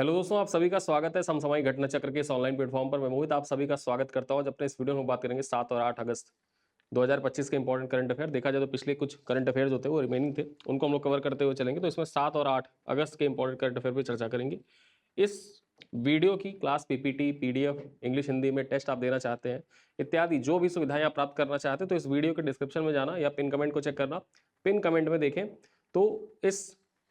Hello दोस्तों, आप सभी का स्वागत है समसामयिक घटना चक्र के इस ऑनलाइन प्लेटफॉर्म पर। मैं मोहित आप सभी का स्वागत करता हूं। आज अपने इस वीडियो में बात करेंगे 7 और 8 अगस्त 2025 के इंपॉर्टेंट करंट अफेयर। देखा जाए तो पिछले कुछ करंट अफेयर्स होते हैं वो रिमेनिंग थे, उनको हम लोग कवर करते हुए चलेंगे। तो इसमें 7 और 8 अगस्त के इंपॉर्टेंट करंट अफेयर पर चर्चा करेंगे। इस वीडियो की class PPT, PDF, English Hindi में टेस्ट आप देना चाहते हैं इत्यादि जो भी सुविधाएं आप प्राप्त करना चाहते हैं तो इस वीडियो के डिस्क्रिप्शन में जाना या पिन कमेंट को चेक करना। पिन कमेंट में देखें तो इस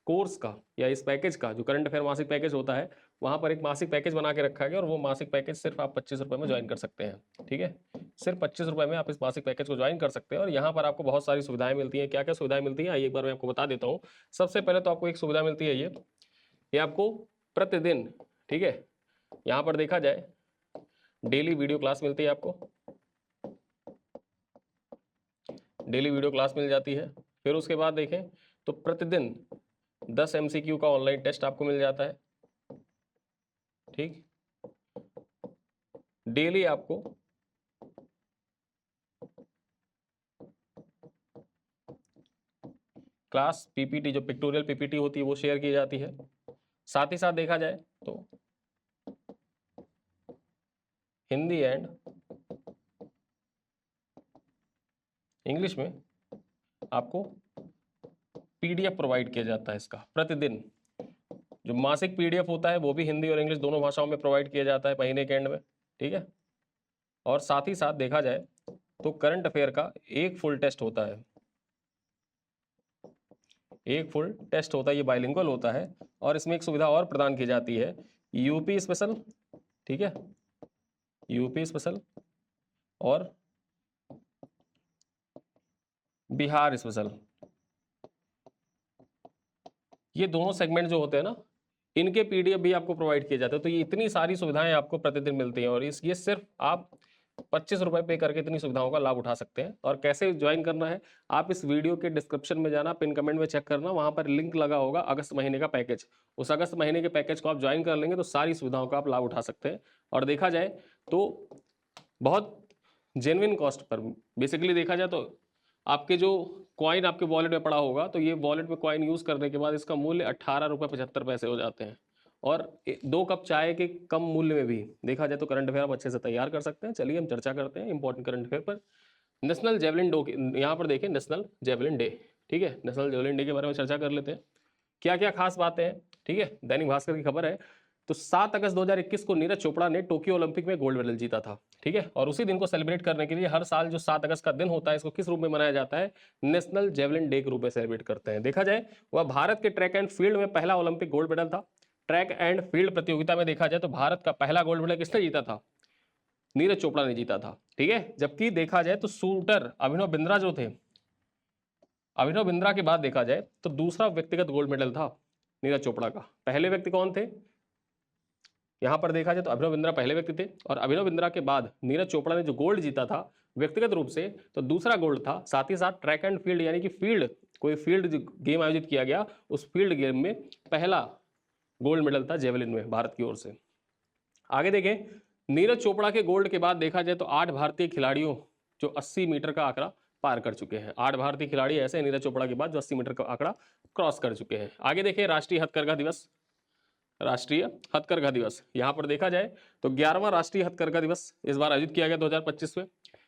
कोर्स का या इस पैकेज का जो करंट अफेयर मासिक पैकेज होता है वहां पर एक मासिक पैकेज बना के रखा गया और वो मासिक पैकेज सिर्फ आप 25 रुपए में ज्वाइन कर सकते हैं। ठीक है, सिर्फ 25 रुपए में आप इस मासिक पैकेज को ज्वाइन कर सकते हैं और यहाँ पर आपको बहुत सारी सुविधाएं मिलती हैं। क्या क्या सुविधाएं मिलती हैं आइए एक बार मैं आपको बता देता हूँ। सबसे पहले तो आपको एक सुविधा मिलती है ये आपको प्रतिदिन, ठीक है, यहाँ पर देखा जाए डेली वीडियो क्लास मिलती है। आपको डेली वीडियो क्लास मिल जाती है। फिर उसके बाद देखें तो प्रतिदिन 10 MCQ का ऑनलाइन टेस्ट आपको मिल जाता है। ठीक, डेली आपको क्लास पीपीटी, जो पिक्टोरियल पीपीटी होती है वो शेयर की जाती है। साथ ही साथ देखा जाए तो हिंदी एंड इंग्लिश में आपको पीडीएफ प्रोवाइड किया जाता है। इसका प्रतिदिन जो मासिक पीडीएफ होता है वो भी हिंदी और इंग्लिश दोनों भाषाओं में प्रोवाइड किया जाता है महीने के एंड में। ठीक है, और साथ ही साथ देखा जाए तो करंट अफेयर का एक फुल टेस्ट होता है। एक फुल टेस्ट होता है, ये बाइलिंगुअल होता है और इसमें एक सुविधा और प्रदान की जाती है, यूपी स्पेशल। ठीक है, यूपी स्पेशल और बिहार स्पेशल, ये दोनों सेगमेंट जो होते हैं ना इनके पीडीएफ भी आपको प्रोवाइड किए जाते हैं। तो ये इतनी सारी सुविधाएं आपको प्रतिदिन मिलती हैं और ये सिर्फ आप 25 रुपए पे करके इतनी सुविधाओं का लाभ उठा सकते हैं। और कैसे ज्वाइन करना है, आप इस वीडियो के डिस्क्रिप्शन में जाना, पिन कमेंट में चेक करना, वहां पर लिंक लगा होगा अगस्त महीने का पैकेज। उस अगस्त महीने के पैकेज को आप ज्वाइन कर लेंगे तो सारी सुविधाओं का आप लाभ उठा सकते हैं। और देखा जाए तो बहुत जेन्युइन कॉस्ट पर, बेसिकली देखा जाए तो आपके जो कॉइन आपके वॉलेट में पड़ा होगा तो ये वॉलेट में कॉइन यूज करने के बाद इसका मूल्य 18 रुपये 75 पैसे हो जाते हैं। और 2 कप चाय के कम मूल्य में भी देखा जाए तो करंट अफेयर आप अच्छे से तैयार कर सकते हैं। चलिए हम चर्चा करते हैं इंपॉर्टेंट करंट अफेयर पर। नेशनल जेवलिन डो, यहाँ पर देखें नेशनल जेवलिन डे। ठीक है, नेशनल जेवलिन डे के बारे में चर्चा कर लेते हैं, क्या क्या खास बातें हैं। ठीक है, दैनिक भास्कर की खबर है। तो 7 अगस्त 2021 को नीरज चोपड़ा ने टोक्यो ओलंपिक में गोल्ड मेडल जीता था। ठीक है, और उसी दिन को सेलिब्रेट करने के लिए हर साल जो 7 अगस्त का दिन होता है इसको किस रूप में मनाया जाता है, नेशनल जेवलिन डे के रूप में सेलिब्रेट करते हैं। देखा जाए वह भारत के ट्रैक एंड फील्ड में पहला ओलंपिक गोल्ड मेडल था। ट्रैक एंड फील्ड प्रतियोगिता में देखा जाए तो भारत का पहला गोल्ड मेडल किसने जीता था, नीरज चोपड़ा ने जीता था। ठीक है, जबकि देखा जाए तो शूटर अभिनव बिंद्रा जो थे, अभिनव बिंद्रा के बाद देखा जाए तो दूसरा व्यक्तिगत गोल्ड मेडल था नीरज चोपड़ा का। पहले व्यक्ति कौन थे, यहां पर देखा जाए तो अभिनव बिंद्रा पहले व्यक्ति थे और अभिनव बिंद्रा के बाद नीरज चोपड़ा ने जो गोल्ड जीता था व्यक्तिगत रूप से तो दूसरा गोल्ड था। साथ ही साथ ट्रैक एंड फील्ड यानी कि फील्ड, कोई फील्ड गेम आयोजित किया गया, उस फील्ड गेम में पहला गोल्ड मेडल था जेवलिन में भारत की ओर से। आगे देखें, नीरज चोपड़ा के गोल्ड के बाद देखा जाए तो 8 भारतीय खिलाड़ियों जो 80 मीटर का आंकड़ा पार कर चुके हैं। 8 भारतीय खिलाड़ी ऐसे नीरज चोपड़ा के बाद जो 80 मीटर का आंकड़ा क्रॉस कर चुके हैं। आगे देखें, राष्ट्रीय हथकरघा दिवस। राष्ट्रीय हथकरघा दिवस, यहां पर देखा जाए तो 11वां राष्ट्रीय हथकरघा दिवस इस बार आयोजित किया गया 2025 में।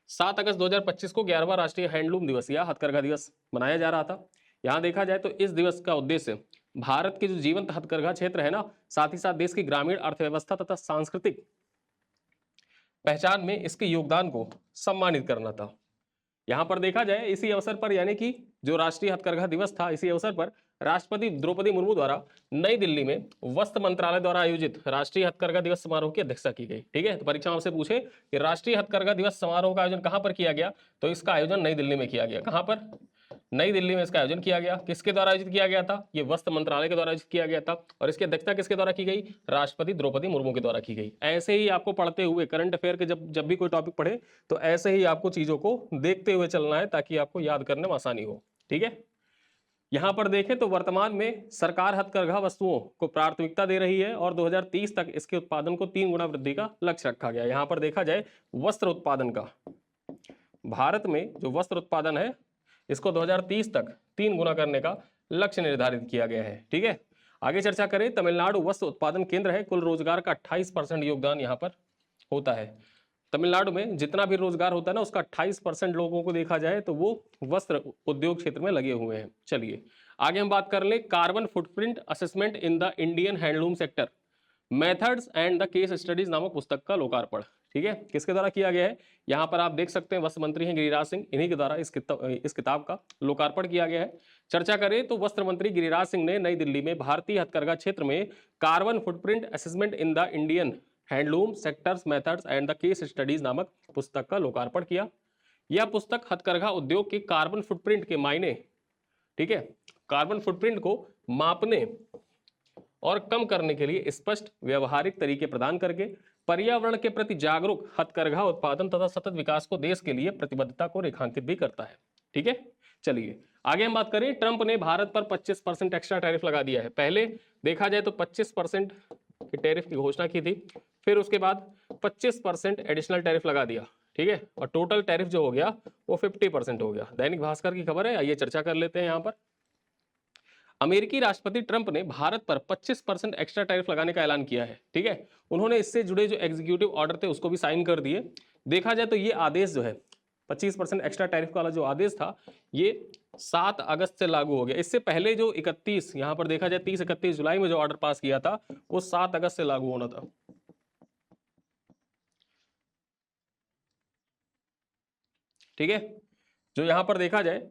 7 अगस्त 2025 को 11वां राष्ट्रीय हैंडलूम दिवस या हथकरघा दिवस मनाया जा रहा था। यहां देखा जाए तो इस दिवस का उद्देश्य भारत के जो जीवंत हथकरघा क्षेत्र है ना, साथ ही साथ देश की ग्रामीण अर्थव्यवस्था तथा सांस्कृतिक पहचान में इसके योगदान को सम्मानित करना था। यहां पर देखा जाए इसी अवसर पर यानी कि जो राष्ट्रीय हथकरघा दिवस था, इसी अवसर पर राष्ट्रपति द्रौपदी मुर्मू द्वारा नई दिल्ली में वस्त्र मंत्रालय द्वारा आयोजित राष्ट्रीय हथकरघा दिवस समारोह की अध्यक्षता की गई। ठीक है, तो परीक्षा आपसे पूछे कि राष्ट्रीय हथकरघा दिवस समारोह का आयोजन कहां पर किया गया, तो इसका आयोजन नई दिल्ली में किया गया। कहां पर, नई दिल्ली में इसका आयोजन किया गया। किसके द्वारा आयोजित किया गया था, ये वस्त्र मंत्रालय के द्वारा आयोजित किया गया था और इसकी अध्यक्षता किसके द्वारा की गई, राष्ट्रपति द्रौपदी मुर्मू के द्वारा की गई। ऐसे ही आपको पढ़ते हुए करंट अफेयर के जब भी कोई टॉपिक पढ़े तो ऐसे ही आपको चीजों को देखते हुए चलना है ताकि आपको याद करने में आसानी हो। ठीक है, यहां पर देखें तो वर्तमान में सरकार हथकरघा वस्तुओं को प्राथमिकता दे रही है और 2030 तक इसके उत्पादन को 3 गुना वृद्धि का लक्ष्य रखा गया। यहां पर देखा जाए वस्त्र उत्पादन का, भारत में जो वस्त्र उत्पादन है इसको 2030 तक 3 गुना करने का लक्ष्य निर्धारित किया गया है। ठीक है, आगे चर्चा करें, तमिलनाडु वस्त्र उत्पादन केंद्र है, कुल रोजगार का 28% योगदान यहाँ पर होता है। तमिलनाडु में जितना भी रोजगार होता है ना, उसका 28% लोगों को देखा जाए तो वो वस्त्र उद्योग क्षेत्र में लगे हुए हैं। चलिए आगे हम बात कर ले, carbon footprint assessment in the Indian handloom sector, methods and the case studies नामक पुस्तक का लोकार्पण। ठीक है, किसके द्वारा किया गया है? यहाँ पर आप देख सकते हैं वस्त्र मंत्री हैं गिरिराज सिंह, इन्हीं के द्वारा इस किताब का लोकार्पण किया गया है। चर्चा करें तो वस्त्र मंत्री गिरिराज सिंह ने नई दिल्ली में भारतीय हथकरघा क्षेत्र में carbon footprint assessment in the Indian handloom sectors methods and the case studies नामक पुस्तक का लोकार्पण किया। यह पुस्तक हथकरघा उद्योग के कार्बन फुटप्रिंट के मायने, ठीक है, कार्बन फुटप्रिंट को मापने और कम करने के लिए स्पष्ट व्यवहारिक तरीके प्रदान करके पर्यावरण के प्रति जागरूक हथकरघा उत्पादन तथा सतत विकास को देश के लिए प्रतिबद्धता को रेखांकित भी करता है। ठीक है, चलिए आगे हम बात करें, ट्रंप ने भारत पर 25% एक्स्ट्रा टैरिफ लगा दिया है। पहले देखा जाए तो 25% के टैरिफ की घोषणा की थी, फिर उसके बाद 25% एडिशनल टैरिफ लगा दिया। ठीक है, और टोटल टैरिफ जो हो गया वो 50% हो गया। दैनिक भास्कर की खबर है, आइए चर्चा कर लेते हैं। यहाँ पर अमेरिकी राष्ट्रपति ट्रंप ने भारत पर 25% एक्स्ट्रा टैरिफ लगाने का ऐलान किया है। ठीक है, उन्होंने इससे जुड़े जो एग्जीक्यूटिव ऑर्डर थे उसको भी साइन कर दिए। देखा जाए तो ये आदेश जो है 25% एक्स्ट्रा टैरिफ वाला जो आदेश था ये 7 अगस्त से लागू हो गया। इससे पहले जो 31, यहाँ पर देखा जाए 30-31 जुलाई में जो ऑर्डर पास किया था वो 7 अगस्त से लागू होना था। ठीक है, जो यहाँ पर देखा जाए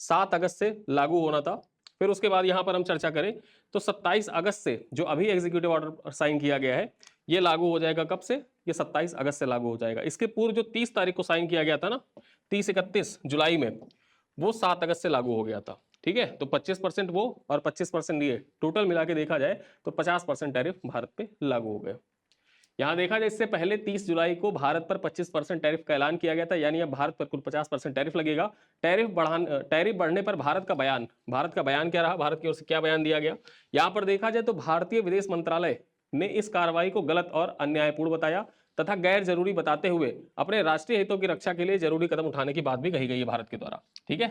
7 अगस्त से लागू होना था। फिर उसके बाद यहाँ पर हम चर्चा करें तो 27 अगस्त से जो अभी एग्जीक्यूटिव ऑर्डर साइन किया गया है ये लागू हो जाएगा। कब से? ये 27 अगस्त से लागू हो जाएगा। इसके पूर्व जो 30 तारीख को साइन किया गया था ना, 30-31 जुलाई में, वो 7 अगस्त से लागू हो गया था। ठीक है, तो 25% वो और 25% ये, टोटल मिला के देखा जाए तो 50% टैरिफ भारत पे लागू हो गए। यहाँ देखा जाए इससे पहले 30 जुलाई को भारत पर 25% टैरिफ का ऐलान किया गया था, यानी अब भारत पर कुल 50% टैरिफ लगेगा। टैरिफ बढ़ने पर भारत का बयान क्या रहा, भारत की ओर से क्या बयान दिया गया? यहाँ पर देखा जाए तो भारतीय विदेश मंत्रालय ने इस कार्रवाई को गलत और अन्यायपूर्ण बताया तथा गैर जरूरी बताते हुए अपने राष्ट्रीय हितों की रक्षा के लिए जरूरी कदम उठाने की बात भी कही गई है भारत के द्वारा। ठीक है,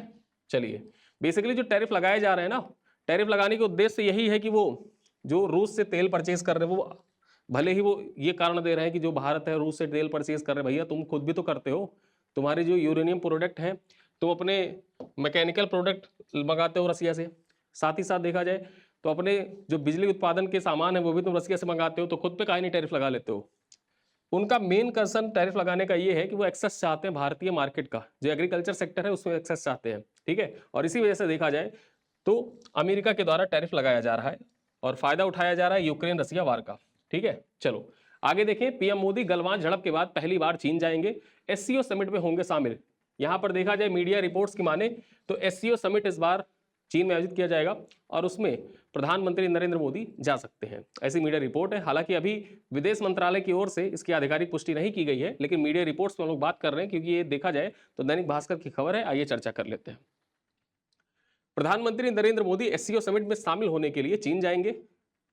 चलिए बेसिकली जो टैरिफ लगाए जा रहे हैं ना, टैरिफ लगाने का उद्देश्य यही है कि वो जो रूस से तेल परचेज कर रहे हैं, वो भले ही वो ये कारण दे रहे हैं कि जो भारत है रूस से तेल परचेज कर रहे हैं, भैया तुम खुद भी तो करते हो, तुम्हारे जो यूरेनियम प्रोडक्ट हैं तुम अपने मैकेनिकल प्रोडक्ट मंगाते हो रसिया से, साथ ही साथ देखा जाए तो अपने जो बिजली उत्पादन के सामान है वो भी तुम रसिया से मंगाते हो, तो खुद पे काहे नहीं टैरिफ लगा लेते हो? उनका मेन कंसर्न टैरिफ लगाने का ये है कि वो एक्सेस चाहते हैं भारतीय मार्केट का, जो एग्रीकल्चर सेक्टर है उसमें एक्सेस चाहते हैं। ठीक है, और इसी वजह से देखा जाए तो अमेरिका के द्वारा टैरिफ लगाया जा रहा है और फायदा उठाया जा रहा है यूक्रेन रसिया वार का। ठीक है, चलो आगे देखें, पीएम मोदी गलवान झड़प के बाद पहली बार चीन जाएंगे, एससीओ समिट में होंगे शामिल। यहां पर देखा जाए मीडिया रिपोर्ट्स की माने तो एससीओ समिट इस बार चीन में आयोजित किया जाएगा और उसमें प्रधानमंत्री नरेंद्र मोदी जा सकते हैं, ऐसी मीडिया रिपोर्ट है। हालांकि अभी विदेश मंत्रालय की ओर से इसकी आधिकारिक पुष्टि नहीं की गई है, लेकिन मीडिया रिपोर्ट्स में हम लोग बात कर रहे हैं क्योंकि ये देखा जाए तो दैनिक भास्कर की खबर है। आइए चर्चा कर लेते हैं। प्रधानमंत्री नरेंद्र मोदी एससीओ समिट में शामिल होने के लिए चीन जाएंगे।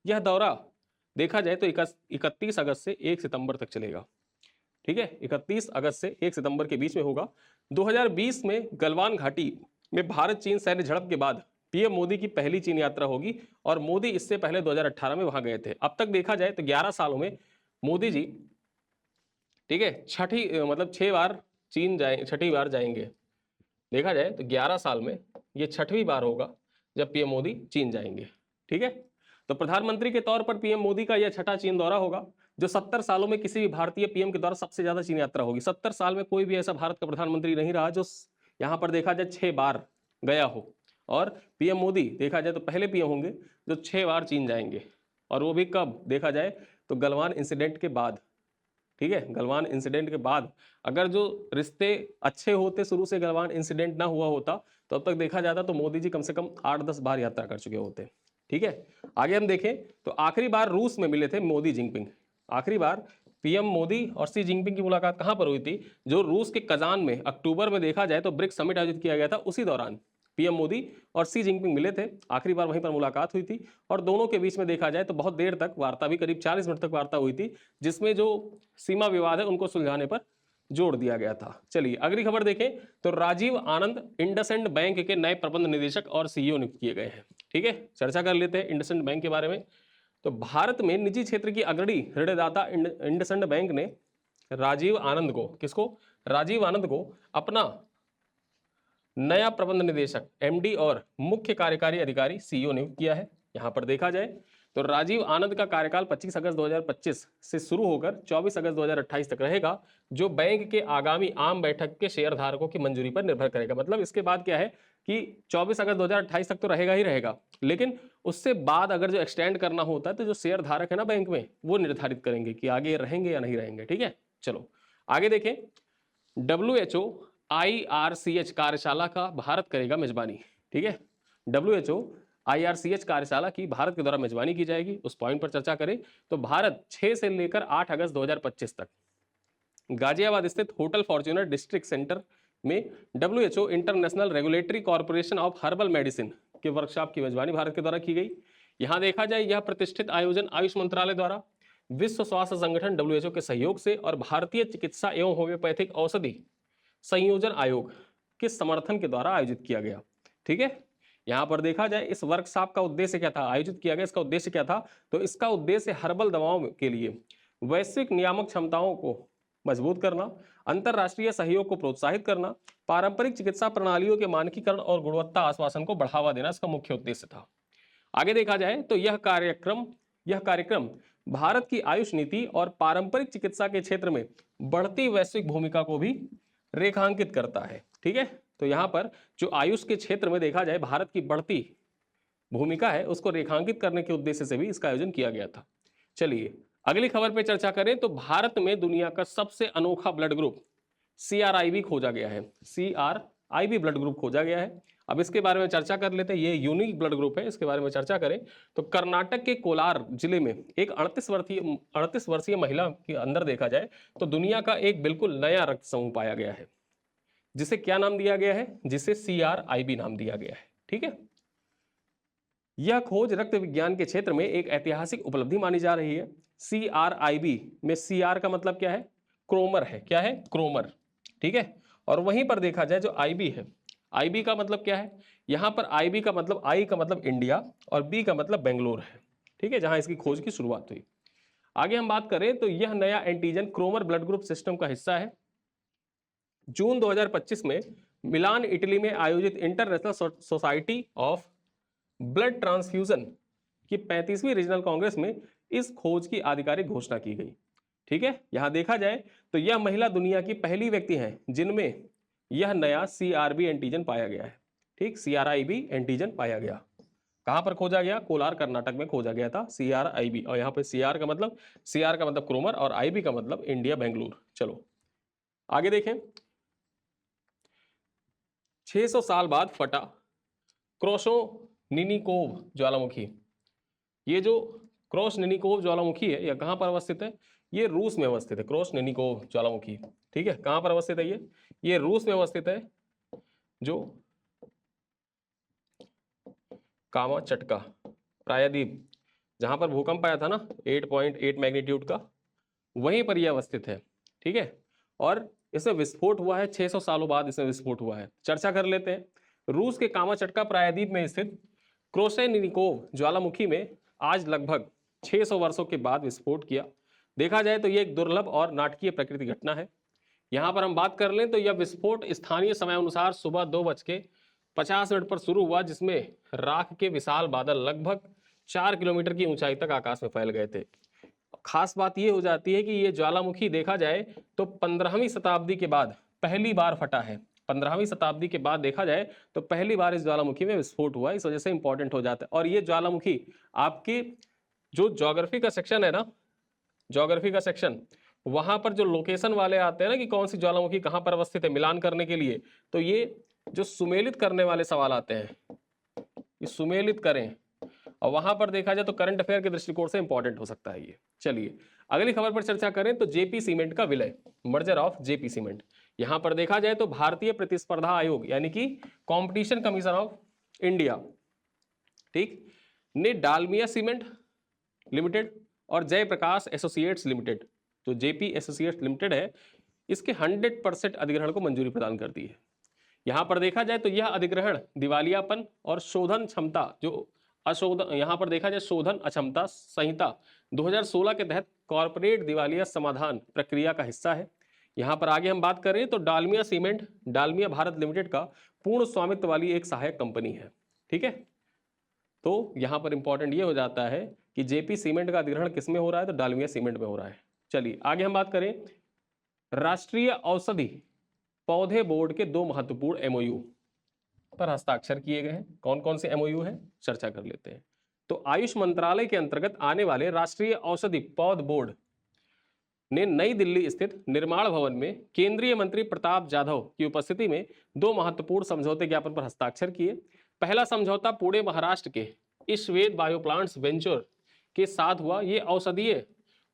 यह दौरा देखा जाए तो 31 अगस्त से 1 सितंबर तक चलेगा। ठीक है, 31 अगस्त से 1 सितंबर के बीच में होगा। 2020 में गलवान घाटी में भारत चीन सैन्य झड़प के बाद पीएम मोदी की पहली चीन यात्रा होगी और मोदी इससे पहले 2018 में वहां गए थे। अब तक देखा जाए तो 11 सालों में मोदी जी, ठीक है, छठी बार चीन छठी बार जाएंगे। देखा जाए तो 11 साल में ये 6वीं बार होगा जब पीएम मोदी चीन जाएंगे। ठीक है, तो प्रधानमंत्री के तौर पर पीएम मोदी का यह 6ठा चीन दौरा होगा, जो 70 सालों में किसी भी भारतीय पीएम के द्वारा सबसे ज्यादा चीन यात्रा होगी। 70 साल में कोई भी ऐसा भारत का प्रधानमंत्री नहीं रहा जो यहाँ पर देखा जाए 6 बार गया हो, और पीएम मोदी देखा जाए तो पहले पीएम होंगे जो 6 बार चीन जाएंगे, और वो भी कब? देखा जाए तो गलवान इंसिडेंट के बाद। ठीक है, गलवान इंसिडेंट के बाद। अगर जो रिश्ते अच्छे होते, शुरू से गलवान इंसिडेंट ना हुआ होता तो अब तक देखा जाता तो मोदी जी कम से कम 8-10 बार यात्रा कर चुके होते। ठीक है, आगे हम देखें तो आखिरी बार रूस में मिले थे मोदी जिनपिंग। आखिरी बार पीएम मोदी और शी जिनपिंग की मुलाकात कहां पर हुई थी? जो रूस के कजान में अक्टूबर में देखा जाए तो ब्रिक्स समिट आयोजित किया गया था, उसी दौरान पीएम मोदी और शी जिनपिंग मिले थे। आखिरी बार वहीं पर मुलाकात हुई थी और दोनों के बीच में देखा जाए तो बहुत देर तक वार्ता भी, करीब 40 मिनट तक वार्ता हुई थी, जिसमें जो सीमा विवाद है उनको सुलझाने पर जोड़ दिया गया था। चलिए अगली खबर देखें तो राजीव आनंद इंडसइंड बैंक के नए प्रबंध निदेशक और सीईओ नियुक्त किए गए हैं। ठीक है, चर्चा कर लेते हैं इंडसइंड बैंक के बारे में। तो भारत में निजी क्षेत्र की अग्रणी ऋणदाता इंडसइंड बैंक ने राजीव आनंद को, किसको, राजीव आनंद को अपना नया प्रबंध निदेशक एमडी और मुख्य कार्यकारी अधिकारी सीईओ नियुक्त किया है। यहां पर देखा जाए तो राजीव आनंद का कार्यकाल 25 अगस्त 2025 से शुरू होकर 24 अगस्त 2028 तक रहेगा, जो बैंक के आगामी आम बैठक के शेयर धारकों की मंजूरी पर निर्भर करेगा। मतलब इसके बाद क्या है कि 24 अगस्त 2028 तक तो रहेगा ही रहेगा, लेकिन उससे बाद अगर जो एक्सटेंड करना होता है तो जो शेयर धारक है ना बैंक में, वो निर्धारित करेंगे कि आगे रहेंगे या नहीं रहेंगे। ठीक है, चलो आगे देखें। WHO IRCH कार्यशाला का भारत करेगा मेजबानी। ठीक है, WHO IRCH कार्यशाला की भारत के द्वारा मेजबानी की जाएगी। उस पॉइंट पर चर्चा करें तो भारत 6 से लेकर 8 अगस्त 2025 तक गाजियाबाद स्थित होटल फॉर्च्यूनर डिस्ट्रिक्ट सेंटर में WHO international regulatory corporation of herbal medicine के वर्कशॉप की मेजबानी भारत के द्वारा की गई। यहां देखा जाए यह प्रतिष्ठित आयोजन आयुष मंत्रालय द्वारा विश्व स्वास्थ्य संगठन WHO के सहयोग से और भारतीय चिकित्सा एवं होम्योपैथिक औषधि संयोजन आयोग के समर्थन के द्वारा आयोजित किया गया। ठीक है, यहां पर देखा जाए इस वर्कशॉप का उद्देश्य क्या था, आयोजित किया गया, इसका उद्देश्य क्या था, तो इसका उद्देश्य हर्बल दवाओं के लिए वैश्विक नियामक क्षमताओं को मजबूत करना, अंतरराष्ट्रीय सहयोग को प्रोत्साहित करना, पारंपरिक चिकित्सा प्रणालियों के मानकीकरण और गुणवत्ता आश्वासन को बढ़ावा देना इसका मुख्य उद्देश्य था। आगे देखा जाए तो यह कार्यक्रम भारत की आयुष नीति और पारंपरिक चिकित्सा के क्षेत्र में बढ़ती वैश्विक भूमिका को भी रेखांकित करता है। ठीक है, तो यहां पर जो आयुष के क्षेत्र में देखा जाए भारत की बढ़ती भूमिका है उसको रेखांकित करने के उद्देश्य से भी इसका आयोजन किया गया था। चलिए अगली खबर पे चर्चा करें तो भारत में दुनिया का सबसे अनोखा ब्लड ग्रुप CRIB खोजा गया है। CRIB ब्लड ग्रुप खोजा गया है। अब इसके बारे में चर्चा कर लेते हैं, ये यूनिक ब्लड ग्रुप है, इसके बारे में चर्चा करें तो कर्नाटक के कोलार जिले में एक 38 वर्षीय महिला के अंदर देखा जाए तो दुनिया का एक बिल्कुल नया रक्त समूह पाया गया है, जिसे क्या नाम दिया गया है, जिसे CRIB नाम दिया गया है। ठीक है, यह खोज रक्त विज्ञान के क्षेत्र में एक ऐतिहासिक उपलब्धि मानी जा रही है। CRIB में CR का मतलब क्या है, क्रोमर है, क्या है, क्रोमर। ठीक है, और वहीं पर देखा जाए जो IB है, IB का मतलब क्या है, यहां पर IB का मतलब I का मतलब इंडिया और B का मतलब बेंगलोर है। ठीक है, जहां इसकी खोज की शुरुआत हुई। आगे हम बात करें तो यह नया एंटीजन क्रोमर ब्लड ग्रुप सिस्टम का हिस्सा है। जून 2025 में मिलान इटली में आयोजित international society of blood transfusion की 35वीं रीजनल कांग्रेस में इस खोज की आधिकारिक घोषणा की गई। ठीक है, यहां देखा जाए तो यह महिला दुनिया की पहली व्यक्ति हैं जिनमें यह नया CRB एंटीजन पाया गया है। ठीक, CRIB एंटीजन पाया गया, कहां पर खोजा गया, कोलार कर्नाटक में खोजा गया था CRIB। और यहां पर CR का मतलब क्रोमर और IB का मतलब इंडिया बेंगलुरु। चलो आगे देखें। 600 साल बाद फटा क्रोशनिनिकोव ज्वालामुखी। ये जो क्रोशनिनिकोव ज्वालामुखी है यह कहां पर अवस्थित है, ये रूस में अवस्थित है, क्रोशनिनिकोव ज्वालामुखी। ठीक है, कहां पर अवस्थित है ये रूस में अवस्थित है, जो कामाचटका प्रायद्वीप जहां पर भूकंप आया था ना 8.8 मैग्नीट्यूड का, वहीं पर यह अवस्थित है। ठीक है, और इसमें विस्फोट हुआ है, 600 सालों बाद इसमें विस्फोट हुआ है। चर्चा कर लेते हैं। रूस के कामाचटका प्रायद्वीप में स्थित क्रोशनिनिकोव ज्वालामुखी में आज लगभग 600 वर्षों के बाद विस्फोट किया। देखा जाए तो यह एक दुर्लभ और नाटकीय प्रकृति घटना है। यहां पर हम बात कर लें तो यह विस्फोट स्थानीय समय अनुसार सुबह 2:50 पर शुरू हुआ, जिसमें राख के विशाल बादल लगभग 4 किलोमीटर की ऊंचाई तक आकाश में फैल गए थे। खास बात यह हो जाती है कि यह ज्वालामुखी देखा जाए तो 15वीं शताब्दी के बाद पहली बार फटा है। 15वीं शताब्दी के बाद देखा जाए तो पहली बार इस ज्वालामुखी में विस्फोट हुआ, इस वजह से इंपॉर्टेंट हो जाता है। और ये ज्वालामुखी आपके जो ज्योग्राफी का सेक्शन है ना, ज्योग्राफी का सेक्शन, वहां पर जो लोकेशन वाले आते हैं ना कि कौन सी ज्वालामुखी कहां पर अवस्थित है मिलान करने के लिए, तो ये जो सुमेलित करने वाले सवाल आते हैं, ये सुमेलित करें, और वहां पर देखा जाए तो करंट अफेयर के दृष्टिकोण से इंपॉर्टेंट हो सकता है ये। चलिए अगली खबर पर चर्चा करें तो जेपी सीमेंट का विलय, मर्जर ऑफ जेपी सीमेंट। यहां पर देखा जाए तो भारतीय प्रतिस्पर्धा आयोग यानी कि कंपटीशन कमीशन ऑफ इंडिया, ठीक, ने डालमिया सीमेंट लिमिटेड और जयप्रकाश एसोसिएट्स लिमिटेड, जो जेपी एसोसिएट्स लिमिटेड है, इसके 100% अधिग्रहण को मंजूरी प्रदान कर दी है। यहां पर देखा जाए तो यह अधिग्रहण दिवालियापन और शोधन क्षमता जो अशोधन, यहाँ पर देखा जाए शोधन अक्षमता संहिता 2016 के तहत कॉर्पोरेट दिवालिया समाधान प्रक्रिया का हिस्सा है। यहाँ पर आगे हम बात करें तो डालमिया सीमेंट डालमिया भारत लिमिटेड का पूर्ण स्वामित्व वाली एक सहायक कंपनी है। ठीक है, तो यहाँ पर इंपॉर्टेंट ये हो जाता है कि जेपी सीमेंट का अधिग्रहण किसमें हो रहा है, तो डालमिया सीमेंट में हो रहा है। चलिए आगे हम बात करें, राष्ट्रीय औषधि पौधे बोर्ड के 2 महत्वपूर्ण एमओयू पर हस्ताक्षर किए गए हैं। कौन कौन से एमओयू हैं, चर्चा कर लेते हैं। तो आयुष मंत्रालय के अंतर्गत आने वाले राष्ट्रीय औषधि पौध बोर्ड ने नई दिल्ली स्थित निर्माण भवन में केंद्रीय मंत्री प्रताप जाधव की उपस्थिति में 2 महत्वपूर्ण समझौते ज्ञापन पर हस्ताक्षर किए। पहला समझौता पुणे महाराष्ट्र के ईश्वेद बायोप्लांट्स वेंचर के साथ हुआ। ये औषधीय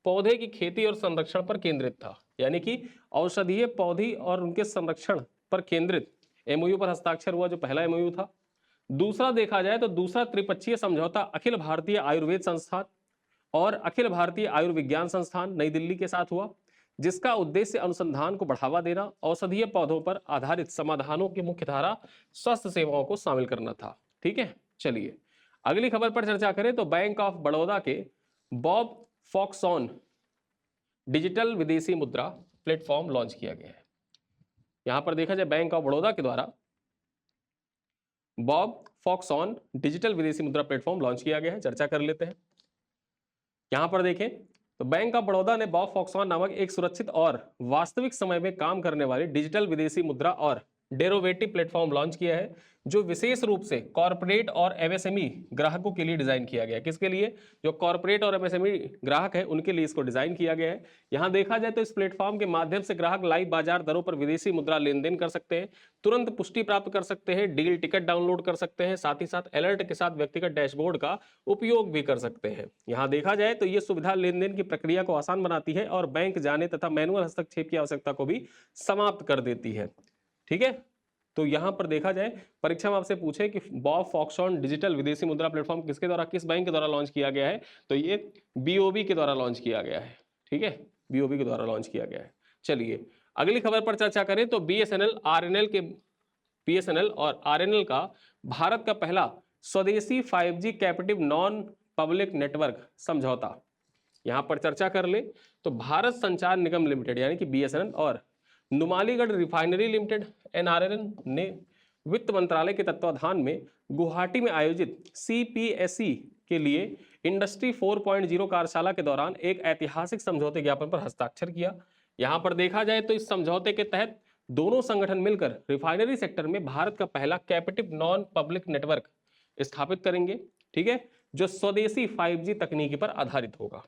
पौधे की खेती और संरक्षण पर केंद्रित था, यानी कि औषधीय पौधे और उनके संरक्षण पर केंद्रित एमओयू पर हस्ताक्षर हुआ, जो पहला एमओयू था। दूसरा देखा जाए तो दूसरा त्रिपक्षीय समझौता अखिल भारतीय आयुर्वेद संस्थान और अखिल भारतीय आयुर्विज्ञान संस्थान नई दिल्ली के साथ हुआ, जिसका उद्देश्य अनुसंधान को बढ़ावा देना, औषधीय पौधों पर आधारित समाधानों की मुख्यधारा स्वास्थ्य सेवाओं को शामिल करना था। ठीक है, चलिए अगली खबर पर चर्चा करें तो बैंक ऑफ बड़ौदा के बॉब फॉक्सॉन डिजिटल विदेशी मुद्रा प्लेटफॉर्म लॉन्च किया गया है। यहां पर देखा जाए बैंक ऑफ बड़ौदा के द्वारा बॉब फॉक्सॉन डिजिटल विदेशी मुद्रा प्लेटफॉर्म लॉन्च किया गया है, चर्चा कर लेते हैं। यहां पर देखें तो बैंक ऑफ बड़ौदा ने बॉब फॉक्सॉन नामक एक सुरक्षित और वास्तविक समय में काम करने वाली डिजिटल विदेशी मुद्रा और डेरिवेटिव प्लेटफॉर्म लॉन्च किया है, जो विशेष रूप से कॉर्पोरेट और एमएसएमई ग्राहकों के लिए डिजाइन किया गया है। किसके लिए, जो कॉर्पोरेट और एमएसएमई ग्राहक है उनके लिए इसको डिजाइन किया गया है। यहां देखा जाए तो इस प्लेटफॉर्म के माध्यम से ग्राहक लाइव बाजार दरों पर विदेशी मुद्रा लेन देन कर सकते हैं, तुरंत पुष्टि प्राप्त कर सकते हैं, डील टिकट डाउनलोड कर सकते हैं, साथ ही साथ अलर्ट के साथ व्यक्तिगत डैशबोर्ड का उपयोग भी कर सकते हैं। यहां देखा जाए तो यह सुविधा लेन देन की प्रक्रिया को आसान बनाती है और बैंक जाने तथा मैनुअल हस्तक्षेप की आवश्यकता को भी समाप्त कर देती है। ठीक है, तो यहां पर देखा जाए परीक्षा में आपसे पूछे कि बॉब फॉक्सॉन डिजिटल विदेशी मुद्रा प्लेटफॉर्म किसके द्वारा, किस बैंक के द्वारा लॉन्च किया गया है, तो ये बीओबी के द्वारा लॉन्च किया गया है। ठीक है, बीओबी के द्वारा लॉन्च किया गया है। चलिए अगली खबर पर चर्चा करें तो बीएसएनएल और आरएनएल का भारत का पहला स्वदेशी 5G captive non public network समझौता। यहां पर चर्चा कर ले तो भारत संचार निगम लिमिटेड यानी कि बीएसएनएल और नुमालीगढ़ रिफाइनरी लिमिटेड एनआरएल ने वित्त मंत्रालय के तत्वाधान में गुवाहाटी में आयोजित सीपीएसई के लिए इंडस्ट्री 4.0 कार्यशाला के दौरान एक ऐतिहासिक समझौते ज्ञापन पर हस्ताक्षर किया। यहां पर देखा जाए तो इस समझौते के तहत दोनों संगठन मिलकर रिफाइनरी सेक्टर में भारत का पहला कैपेटिव नॉन पब्लिक नेटवर्क स्थापित करेंगे। ठीक है, जो स्वदेशी 5G तकनीकी पर आधारित होगा।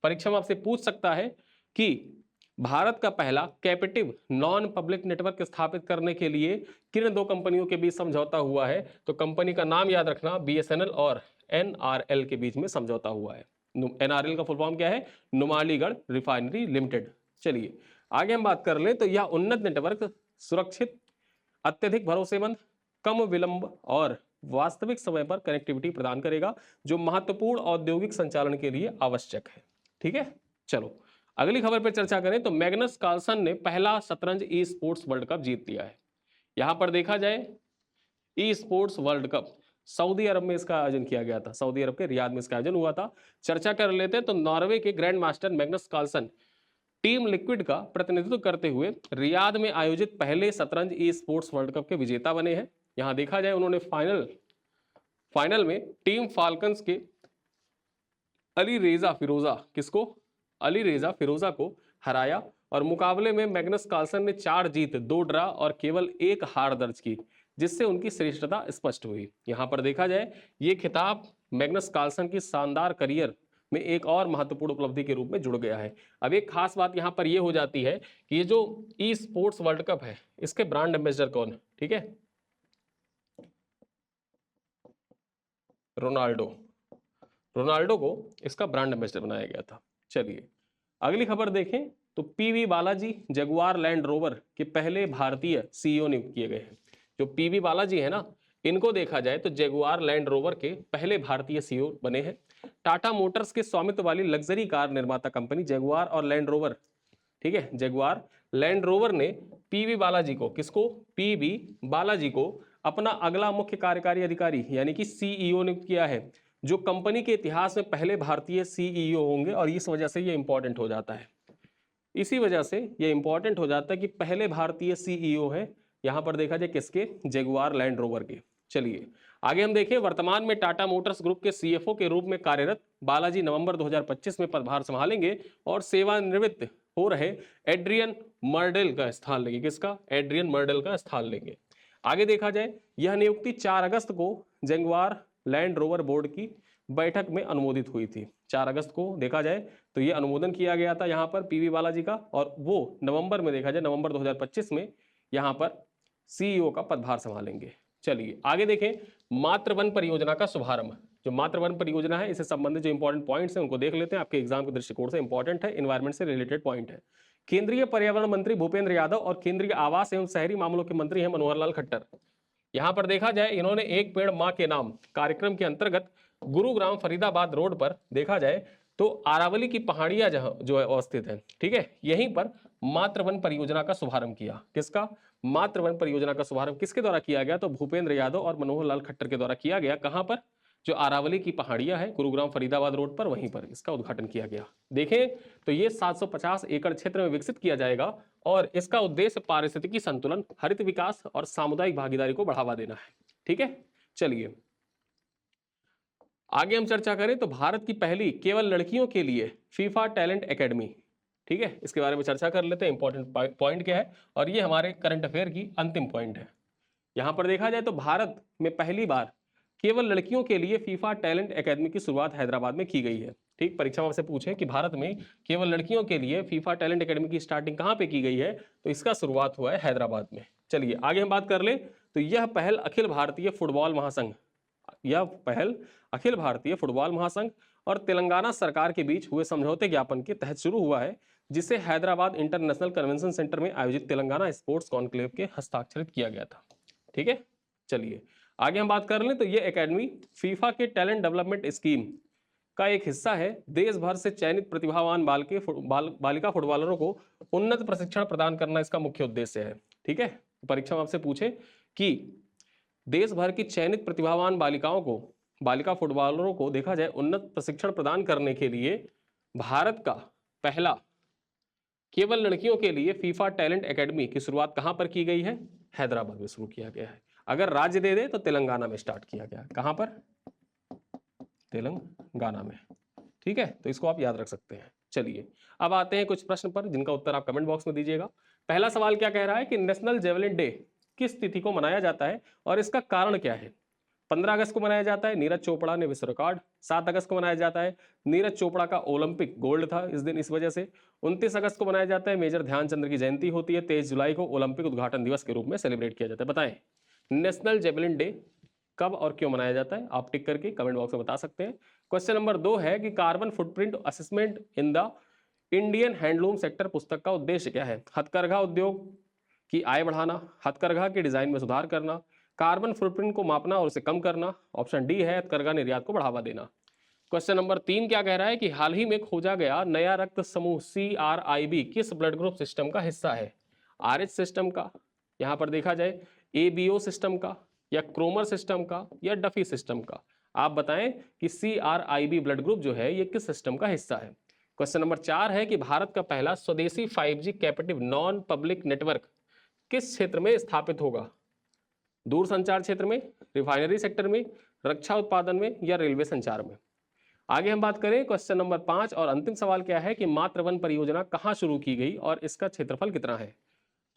परीक्षा में आपसे पूछ सकता है कि भारत का पहला कैपेटिव नॉन पब्लिक नेटवर्क स्थापित करने के लिए किन 2 कंपनियों के बीच समझौता हुआ है, तो कंपनी का नाम याद रखना, बीएसएनएल और एनआरएल के बीच में समझौता हुआ है। एनआरएल का फुल फॉर्म क्या है, नुमालीगढ़ रिफाइनरी लिमिटेड। चलिए आगे हम बात कर लें तो यह उन्नत नेटवर्क सुरक्षित, अत्यधिक भरोसेमंद, कम विलंब और वास्तविक समय पर कनेक्टिविटी प्रदान करेगा, जो महत्वपूर्ण औद्योगिक संचालन के लिए आवश्यक है। ठीक है, चलो अगली खबर पर चर्चा करें तो मैग्नस कार्लसन ने पहला शतरंज ई स्पोर्ट्स वर्ल्ड कप जीत लिया है। यहां पर देखा जाए e sports world cup Saudi Arab में इसका आयोजन किया गया था, सऊदी अरब के रियाद में इसका आयोजन हुआ था। चर्चा कर लेते हैं तो नॉर्वे के grandmaster Magnus Carlsen team liquid का प्रतिनिधित्व करते हुए रियाद में आयोजित पहले शतरंज ई स्पोर्ट्स वर्ल्ड कप के विजेता बने हैं। यहां देखा जाए उन्होंने फाइनल में टीम फाल्कन्स के अली रेजा फिरोजा को हराया और मुकाबले में मैग्नस कार्लसन ने 4 जीत 2 ड्रा और केवल 1 हार दर्ज की, जिससे उनकी श्रेष्ठता स्पष्ट हुई। यहां पर देखा जाए ये खिताब मैग्नस कार्लसन की शानदार करियर में एक और महत्वपूर्ण उपलब्धि के रूप में जुड़ गया है। अब एक खास बात यहां पर यह हो जाती है कि ये जो ई स्पोर्ट्स वर्ल्ड कप है इसके ब्रांड एम्बेसडर कौन है, ठीक है, रोनाल्डो को इसका ब्रांड एम्बेसडर बनाया गया था। चलिए अगली खबर देखें तो PV Balaji Jaguar land rover के पहले भारतीय सीईओ नियुक्त किए गए हैं। जो पीवी बालाजी है ना, इनको देखा जाए तो जगुआर लैंड रोवर के पहले भारतीय सीईओ बने हैं। टाटा मोटर्स के स्वामित्व वाली लग्जरी कार निर्माता कंपनी जगुआर और लैंड रोवर, ठीक है, जगुआर लैंड रोवर ने पीवी बालाजी को अपना अगला मुख्य कार्यकारी अधिकारी यानी कि सीईओ नियुक्त किया है, जो कंपनी के इतिहास में पहले भारतीय सीईओ होंगे, और इस वजह से ये इंपॉर्टेंट हो जाता है। इसी वजह से ये इंपॉर्टेंट हो जाता है कि पहले भारतीय सीईओ है, यहां पर देखा जाए किसके, जगुआर लैंड रोवर के। चलिए आगे हम देखें, वर्तमान में टाटा मोटर्स ग्रुप के सीएफओ के रूप में कार्यरत बालाजी नवंबर 2025 में पदभार संभालेंगे और सेवानिवृत्त हो रहे एड्रियन मर्डेल का स्थान लेंगे। किसका? एड्रियन मर्डेल का स्थान लेंगे। आगे देखा जाए, यह नियुक्ति 4 अगस्त को जगुआर लैंड रोवर बोर्ड की बैठक में अनुमोदित हुई थी। 4 अगस्त को देखा जाए तो ये अनुमोदन किया गया था यहाँ पर पीवी बालाजी का, और वो नवंबर में देखा जाए नवंबर 2025 में यहाँ पर सीईओ का पदभार संभालेंगे। चलिए आगे देखें, मातृवन परियोजना का शुभारंभ। जो मातृवन परियोजना है, इससे संबंधित जो इंपॉर्टेंट पॉइंट्स हैं उनको देख लेते हैं, आपके एग्जाम के दृष्टिकोण से इंपॉर्टेंट है, एनवायरमेंट से रिलेटेड पॉइंट है। केंद्रीय पर्यावरण मंत्री भूपेंद्र यादव और केंद्रीय आवास एवं शहरी मामलों के मंत्री हैं मनोहर लाल खट्टर। यहाँ पर देखा जाए, इन्होंने एक पेड़ मां के नाम कार्यक्रम के अंतर्गत गुरुग्राम फरीदाबाद रोड पर देखा जाए तो अरावली की पहाड़ियां जहां जो है अवस्थित है, ठीक है, यहीं पर मातृवन परियोजना का शुभारंभ किया। किसका? मातृवन परियोजना का शुभारंभ किसके द्वारा किया गया? तो भूपेंद्र यादव और मनोहर लाल खट्टर के द्वारा किया गया। कहां पर? जो अरावली की पहाड़ियां है गुरुग्राम फरीदाबाद रोड पर, वहीं पर इसका उद्घाटन किया गया। देखें तो ये 750 एकड़ क्षेत्र में विकसित किया जाएगा और इसका उद्देश्य पारिस्थितिकी संतुलन, हरित विकास और सामुदायिक भागीदारी को बढ़ावा देना है। ठीक है, चलिए आगे हम चर्चा करें तो भारत की पहली केवल लड़कियों के लिए फीफा टैलेंट एकेडमी, ठीक है, इसके बारे में चर्चा कर लेते हैं। इंपॉर्टेंट पॉइंट क्या है, और ये हमारे करंट अफेयर की अंतिम पॉइंट है। यहां पर देखा जाए तो भारत में पहली बार केवल लड़कियों के लिए फीफा टैलेंट एकेडमी की शुरुआत हैदराबाद में की गई है। ठीक, परीक्षा में आपसे पूछे कि भारत में केवल लड़कियों के लिए फीफा टैलेंट एकेडमी की स्टार्टिंग कहां पे की गई है, तो इसका शुरुआत हुआ है हैदराबाद में। चलिए आगे हम बात कर ले तो यह पहल अखिल भारतीय फुटबॉल महासंघ, यह पहल अखिल भारतीय फुटबॉल महासंघ और तेलंगाना सरकार के बीच हुए समझौते ज्ञापन के तहत शुरू हुआ है, जिसे हैदराबाद इंटरनेशनल कन्वेंशन सेंटर में आयोजित तेलंगाना स्पोर्ट्स कॉन्क्लेव के हस्ताक्षरित किया गया था। ठीक है, चलिए आगे हम बात कर लें तो यह एकेडमी फीफा के टैलेंट डेवलपमेंट स्कीम का एक हिस्सा है। देश भर से चयनित प्रतिभावान बालिका फुटबॉलरों को उन्नत प्रशिक्षण प्रदान करना इसका मुख्य उद्देश्य है। ठीक है, परीक्षा में आपसे पूछे कि देश भर की चयनित प्रतिभावान बालिका फुटबॉलरों को देखा जाए उन्नत प्रशिक्षण प्रदान करने के लिए भारत का पहला केवल लड़कियों के लिए फीफा टैलेंट एकेडमी की शुरुआत कहां पर की गई है? हैदराबाद में शुरू किया गया है। अगर राज्य दे दे तो तेलंगाना में स्टार्ट किया गया। कहां पर? तेलंगाना में। ठीक है, तो इसको आप याद रख सकते हैं। चलिए अब आते हैं कुछ प्रश्न पर, जिनका उत्तर आप कमेंट बॉक्स में दीजिएगा। पहला सवाल क्या कह रहा है कि नेशनल जेवलिन डे किस तिथि को मनाया जाता है और इसका कारण क्या है? 15 अगस्त को मनाया जाता है, नीरज चोपड़ा ने विश्व रिकॉर्ड। 7 अगस्त को मनाया जाता है, नीरज चोपड़ा का ओलंपिक गोल्ड था इस दिन, इस वजह से। 29 अगस्त को मनाया जाता है, मेजर ध्यानचंद्र की जयंती होती है। 23 जुलाई को ओलंपिक उद्घाटन दिवस के रूप में सेलिब्रेट किया जाता है। बताएं नेशनल जेवलिन डे कब और क्यों मनाया जाता है? आप टिक करके कमेंट बॉक्स में बता सकते हैं। क्वेश्चन नंबर 2 है कि carbon footprint assessment in the Indian handloom sector पुस्तक का उद्देश्य क्या है? हथकरघा उद्योग की आय बढ़ाना, हथकरघा के डिजाइन में सुधार करना, कार्बन फुटप्रिंट को मापना और उसे कम करना। ऑप्शन डी है हथकरघा निर्यात को बढ़ावा देना। क्वेश्चन नंबर 3 क्या कह रहा है कि हाल ही में खोजा गया नया रक्त समूह CRIB किस ब्लड ग्रुप सिस्टम का हिस्सा है? RH सिस्टम का, यहां पर देखा जाए ABO सिस्टम का, या क्रोमर सिस्टम का, या डफी सिस्टम का। आप बताएं कि CRIB ब्लड ग्रुप जो है ये किस सिस्टम का हिस्सा है? क्वेश्चन नंबर 4 है कि भारत का पहला स्वदेशी 5G captive non public network किस क्षेत्र में स्थापित होगा? दूर संचार क्षेत्र में, रिफाइनरी सेक्टर में, रक्षा उत्पादन में, या रेलवे संचार में? आगे हम बात करें क्वेश्चन नंबर 5 और अंतिम सवाल क्या है कि मातृवन परियोजना कहां शुरू की गई और इसका क्षेत्रफल कितना है?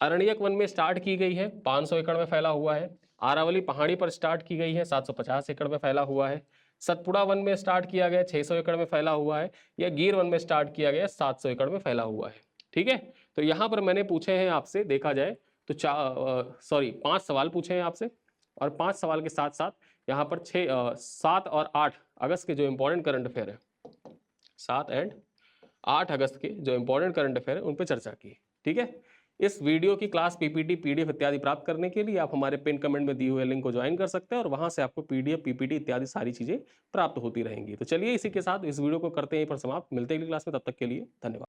अरण्यक वन में स्टार्ट की गई है, 500 एकड़ में फैला हुआ है। अरावली पहाड़ी पर स्टार्ट की गई है, 750 एकड़ में फैला हुआ है। सतपुड़ा वन में स्टार्ट किया गया, 600 एकड़ में फैला हुआ है। या गिर वन में स्टार्ट किया गया, 700 एकड़ में फैला हुआ है। ठीक है, तो यहाँ पर मैंने पूछे हैं आपसे, देखा जाए तो 5 सवाल पूछे हैं आपसे, और 5 सवाल के साथ साथ यहाँ पर 7 और 8 अगस्त के जो इंपॉर्टेंट करंट अफेयर है, 7 और 8 अगस्त के जो इंपॉर्टेंट करंट अफेयर है उन पर चर्चा की। ठीक है, इस वीडियो की क्लास PPT PDF इत्यादि प्राप्त करने के लिए आप हमारे पिन कमेंट में दिए हुए लिंक को ज्वाइन कर सकते हैं और वहां से आपको PDF PPT इत्यादि सारी चीजें प्राप्त होती रहेंगी। तो चलिए इसी के साथ इस वीडियो को करते हैं यहीं पर समाप्त। मिलते हैं अगली क्लास में, तब तक के लिए धन्यवाद।